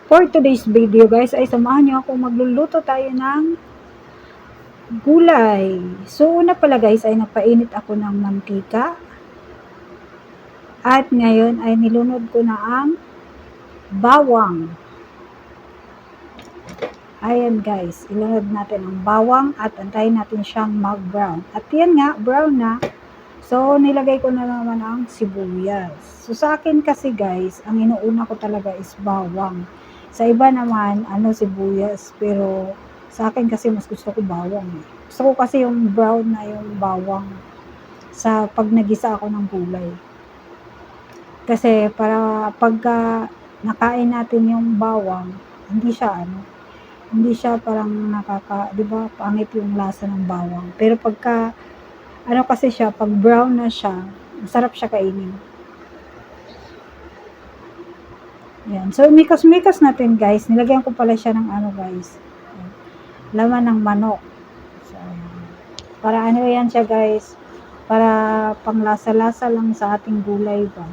For today's video guys ay samahan niyo ako magluluto tayo ng gulay. So una pala guys ay napainit ako ng mantika. At ngayon ay nilunod ko na ang bawang. Ayan guys, ilunod natin ang bawang at antayin natin siyang mag-brown. At yan nga, brown na. So nilagay ko na naman ang sibuyas. So sa akin kasi guys, ang inuuna ko talaga is bawang. Sa iba naman, sibuyas. Pero sa akin kasi mas gusto ko bawang. Gusto ko kasi yung brown na yung bawang sa pag nagisa ako ng gulay. Kasi para pagka nakain natin yung bawang, hindi siya parang di ba, pangit yung lasa ng bawang. Pero pagka, kasi siya, pag brown na siya, masarap siya kainin. Yan. So, mikas-mikas natin guys. Nilagyan ko pala siya ng guys. Laman ng manok. So, para yan siya guys. Para panglasa-lasa lang sa ating gulay ba.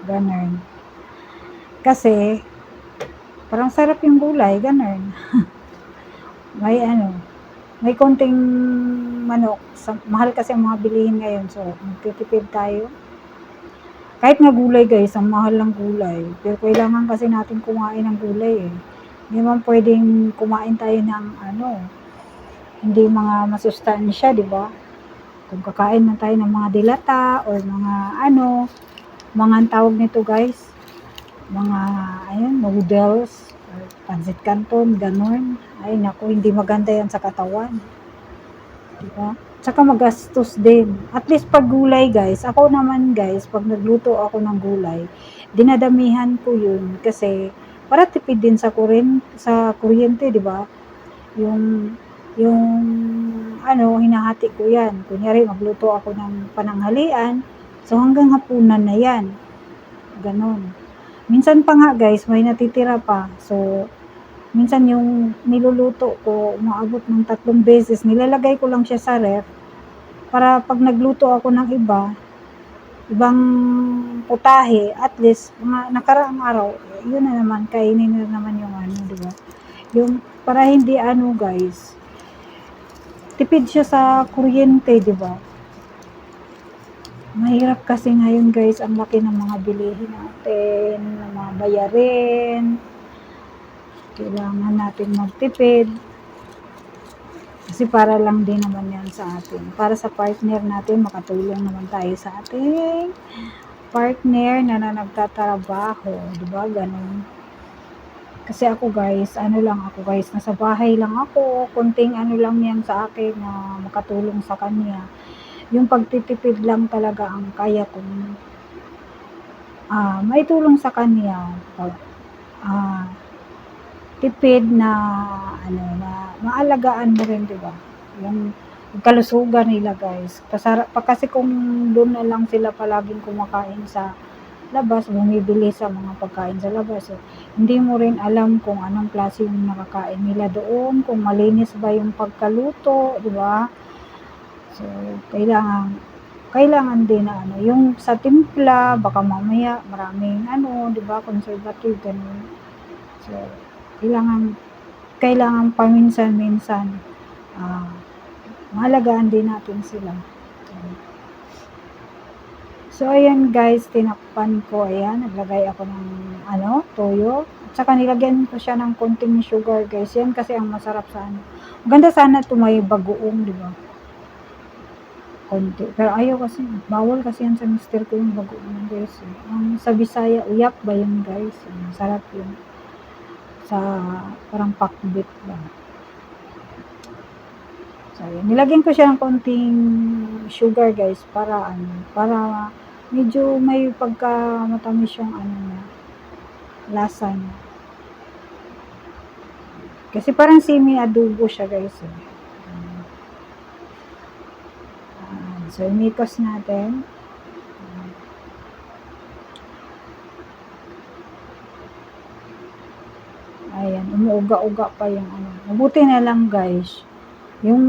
Ganun. Kasi, parang sarap yung gulay. Ganun. May konting manok. Mahal kasi ang mga bilihin ngayon. So, magtitipid tayo. Kahit nga gulay guys, ang mahal ng gulay. Pero kailangan kasi natin kumain ng gulay eh. Hindi man pwedeng kumain tayo ng hindi mga masustansya, di ba? Kung kakain man tayo ng mga dilata or mga mga tawag nito guys, mga noodles, or pancit canton, ganun. Ay naku, hindi maganda yan sa katawan. Di ba? Tsaka magastos din. At least pag gulay guys, ako naman guys, pag nagluto ako ng gulay, dinadamihan ko yun kasi para tipid din sa kuryente, di ba? Yung hinahati ko yan. Kunyari magluto ako ng pananghalian, so hanggang hapunan na yan. Ganon. Minsan pa nga guys, may natitira pa. So minsan yung niluluto ko, umaabot ng 3 beses, nilalagay ko lang siya sa ref, para pag nagluto ako ng ibang putahe, at least, mga nakaraang araw, yun na naman, kainin na naman yung diba? Yung, para hindi guys, tipid siya sa kuryente, diba? Mahirap kasi ngayon guys, ang laki ng mga bilihin natin, ng mga bayarin, kailangan natin magtipid kasi para lang din naman yan sa atin, para sa partner natin, makatulong naman tayo sa ating partner na nagtatrabaho, diba, ganun. Kasi ako guys, nasa bahay lang ako, konting lang yan sa akin na makatulong sa kanya. Yung pagtitipid lang talaga ang kaya kong maitulong sa kanya, tipid na na maalagaan mo rin, diba? Yung kalusugan nila guys. Kasi kung doon na lang sila palaging kumakain sa labas, bumibili sa mga pagkain sa labas, hindi mo rin alam kung anong klase yung nakakain nila doon, kung malinis ba yung pagkaluto, diba? So, kailangan din na yung sa timpla, baka mamaya maraming diba, conservative, ganun. So, kailangan paminsan-minsan mahalagaan din natin sila. So ayan guys, tinakpan ko, ayan, naglagay ako ng toyo, at saka nilagyan ko siya ng konting sugar guys, yan kasi ang masarap sa maganda sana ito may bagoong, di ba? Konti, pero ayaw kasi, bawal kasi yan sa mister ko yung bagoong guys. Ang sa Bisaya, uyak ba yun guys? Masarap yun. Sa parang pakbit ba. So, nilagyan ko siya ng konting sugar guys para medyo may pagka matamis yung lasa niya. Kasi parang semi-adobo siya guys. So, imikos natin. Ayan, umuuga-uga pa yung Mabuti na lang guys, yung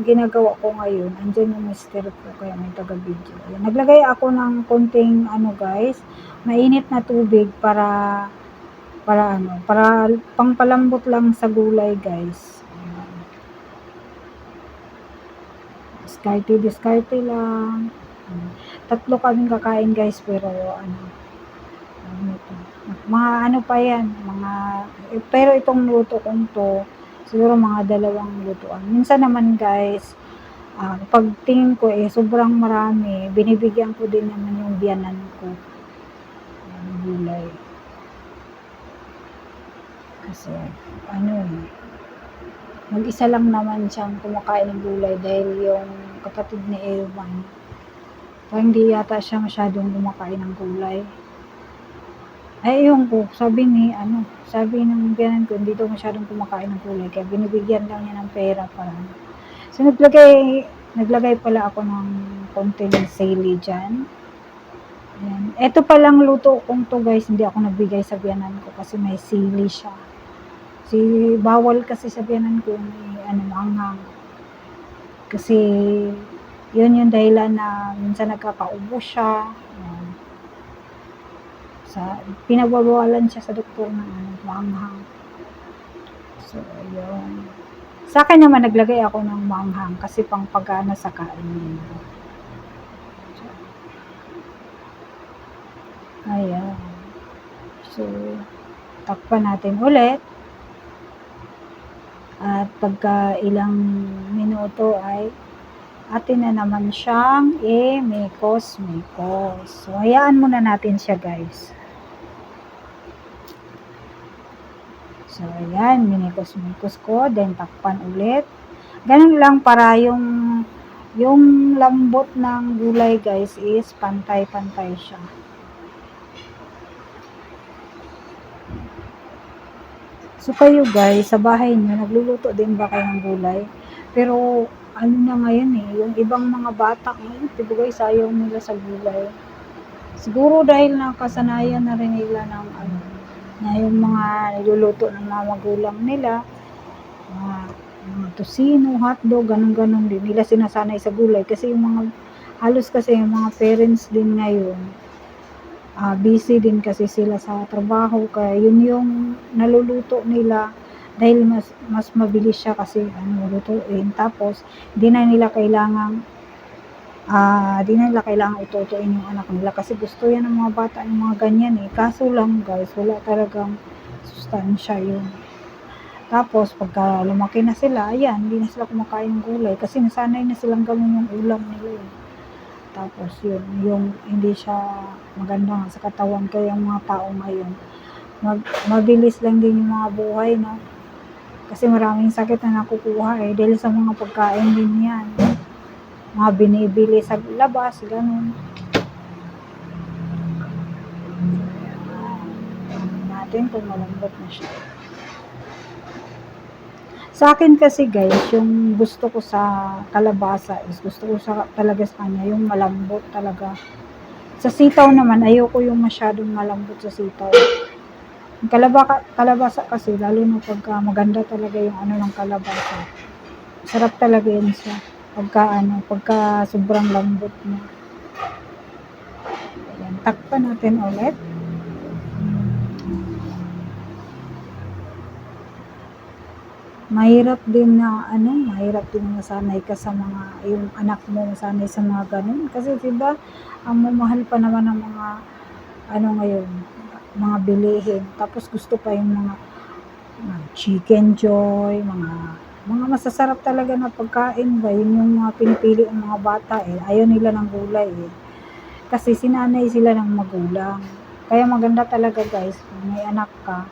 ginagawa ko ngayon, andyan yung mister ko, kaya may taga-video. Ayan, naglagay ako ng konting guys, mainit na tubig para para ano, para pangpalambot lang sa gulay guys. Ayan. Diskarte lang. Tatlo kaming kakain guys, pero ano, ano to, mga ano pa yan, mga, pero itong luto kong to, siguro mga 2 lutuan. Minsan naman guys, pag tingin ko sobrang marami, binibigyan ko din naman yung biyanan ko ng gulay. Kasi ano mag-isa lang naman siyang kumakain ng gulay dahil yung kapatid ni Evan, parang hindi yata siya masyadong kumakain ng gulay. Ay, ewan ko, sabi ng biyanan ko, hindi daw masyadong kumakain ng gulay, kaya binibigyan lang niya ng pera para ano. So, naglagay pala ako ng konting sili dyan. Ayan. Ito palang luto kong to guys, hindi ako nagbigay sa biyanan ko kasi may sili siya. Bawal kasi sa biyanan ko yung maanghang. Kasi, yun yung dahilan na minsan nagkakaubo siya. Ayan. Pinagbabawalan siya sa doktor ng maanghang. So, ayun. Sa akin naman, naglagay ako ng maanghang kasi pang pagana sa kain. So, ayan. So, takpan natin ulit. At pagka ilang minuto ay atin na naman siyang mekos. So, hayaan muna natin siya guys. So, ayan, minikos ko, then takpan ulit. Ganun lang para yung lambot ng gulay guys is pantay-pantay siya. So, kayo guys, sa bahay niyo, nagluluto din ba kayo ng gulay? Pero, ano na ngayon yung ibang mga bata ngayon, diba guys, ayaw nila sa gulay. Siguro dahil nakasanayan na rin nila ng na yung mga niluluto ng mga magulang nila, mga tosino, hotdog, ganun din nila sinasanay sa gulay. Kasi yung mga, halos kasi yung mga parents din ngayon, busy din kasi sila sa trabaho, kaya yun yung naluluto nila dahil mas mabilis siya kasi lutuin. Tapos, di na nila kailangang itutuin yung anak nila kasi gusto yan ng mga bata yung mga ganyan kaso lang guys, wala talagang sustansya yun. Tapos pagka lumaki na sila, ayan, hindi na sila kumakain ng gulay kasi nasanay na silang gawin yung ulam nila Tapos yun, yung hindi siya maganda sa katawan, kaya yung mga tao ngayon mabilis lang din yung mga buhay, no? Kasi maraming sakit na nakukuha dahil sa mga pagkain din yan, mga binibili sa labas, ganun. Natin kung malambot na siya. Sa akin kasi guys, yung gusto ko sa kalabasa is gusto ko talaga sa kanya yung malambot talaga. Sa sitaw naman, ayoko yung masyadong malambot sa sitaw. Yung kalabasa kasi, lalo na pagka maganda talaga yung ng kalabasa. Sarap talaga yun siya. Pagka sobrang lambot niya. Ayan, takpan natin ulit. Mahirap din masanay ka sa mga, yung anak mo masanay sa mga ganun. Kasi diba, ang mamahal pa naman ng mga, ngayon, mga bilihin. Tapos gusto pa yung mga chicken joy, mga masasarap talaga na pagkain ba, yun yung mga pinipili ng mga bata ayaw nila ng gulay kasi sinanay sila ng magulang. Kaya maganda talaga guys, kung may anak ka,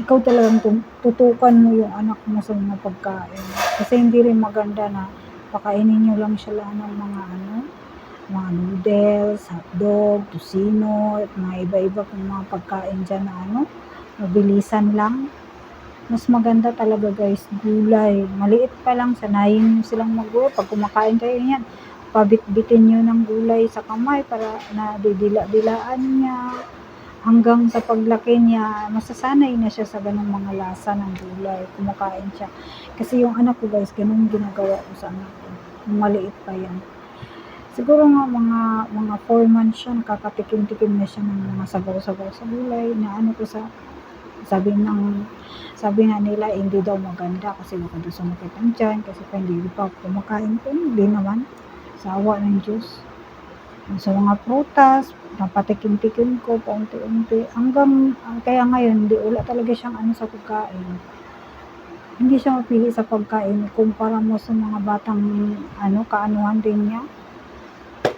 ikaw talagang tutukan mo yung anak mo sa mga pagkain. Kasi hindi rin maganda na pakainin nyo lang siya ng mga mga noodles, hotdog, tosino, at mga iba-iba kung mga pagkain dyan na mabilisan lang. Mas maganda talaga guys, gulay. Maliit pa lang, sanayin nyo silang mag-gulay. Pag kumakain kayo yan, pabitbitin nyo ng gulay sa kamay para na didila-dilaan niya. Hanggang sa paglaki niya, masasanay na siya sa ganung mga lasa ng gulay. Kumakain siya. Kasi yung anak ko guys, ganun ginagawa ko sa anak ko. Maliit pa yan. Siguro nga mga 4 months siya nakakatikim-tikim na siya ng mga sabaw-sabaw sa gulay na ano ko sa sabi nga nila hindi daw maganda kasi baka daw sumakit ang tiyan kasi pa hindi pa kumakain ko, hindi naman, sa awa ng Diyos. Sa mga prutas, napatikim-tikim ko paunti-unti hanggang kaya ngayon wala talaga siyang ano sa pagkain. Hindi siya mapili sa pagkain kumpara mo sa mga batang ano, kaanuhan din niya.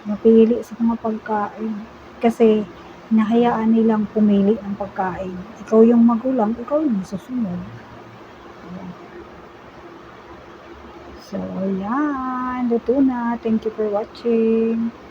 Mapili sa mga pagkain. Kasi hinahayaan nilang pumili ng pagkain. Ikaw yung magulang, ikaw yung susunod. Ayan. So, ayan. Luto na. Thank you for watching.